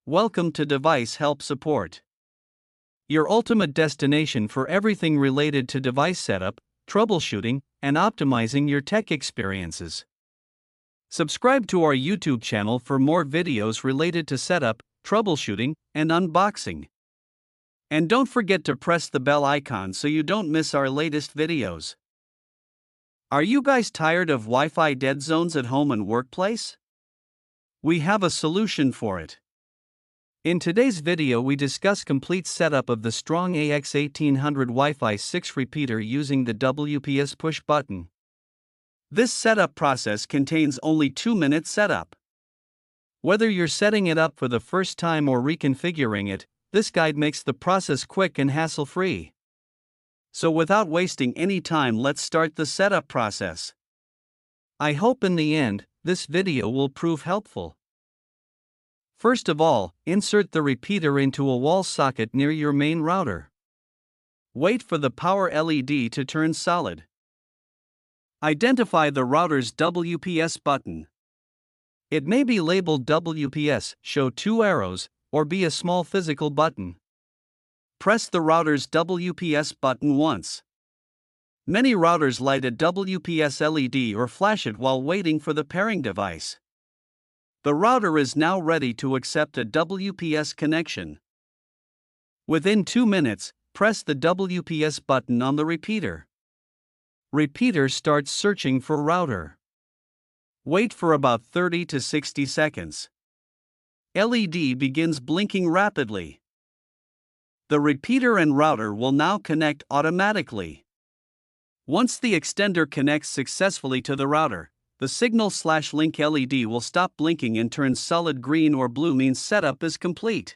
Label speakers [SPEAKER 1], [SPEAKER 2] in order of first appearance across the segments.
[SPEAKER 1] Welcome to Device Help Support, your ultimate destination for everything related to device setup, troubleshooting, and optimizing your tech experiences. Subscribe to our YouTube channel for more videos related to setup, troubleshooting, and unboxing. And don't forget to press the bell icon so you don't miss our latest videos. Are you guys tired of Wi-Fi dead zones at home and workplace? We have a solution for it. In today's video we discuss complete setup of the Strong AX1800 Wi-Fi 6 repeater using the WPS push button. This setup process contains only 2-minute setup. Whether you're setting it up for the first time or reconfiguring it, this guide makes the process quick and hassle-free. So without wasting any time, let's start the setup process. I hope in the end, this video will prove helpful. First of all, insert the repeater into a wall socket near your main router. Wait for the power LED to turn solid. Identify the router's WPS button. It may be labeled WPS, show 2 arrows, or be a small physical button. Press the router's WPS button once. Many routers light a WPS LED or flash it while waiting for the pairing device. The router is now ready to accept a WPS connection. Within 2 minutes, press the WPS button on the repeater. Repeater starts searching for router. Wait for about 30 to 60 seconds. LED begins blinking rapidly. The repeater and router will now connect automatically. Once the extender connects successfully to the router, the signal/link LED will stop blinking and turn solid green or blue, means setup is complete.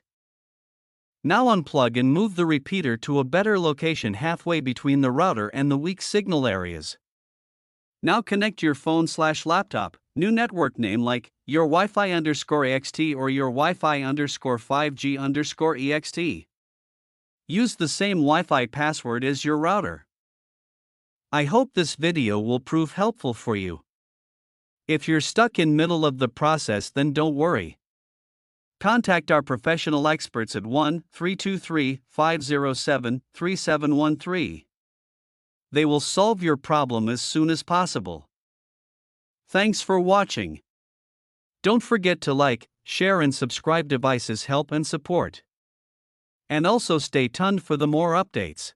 [SPEAKER 1] Now unplug and move the repeater to a better location halfway between the router and the weak signal areas. Now connect your phone/laptop, new network name like your Wi-Fi_EXT or your Wi-Fi_5G_EXT. Use the same Wi-Fi password as your router. I hope this video will prove helpful for you. If you're stuck in middle of the process, then don't worry. Contact our professional experts at 1-323-507-3713. They will solve your problem as soon as possible. Thanks for watching. Don't forget to like, share and subscribe. Devices Help and Support. And also stay tuned for the more updates.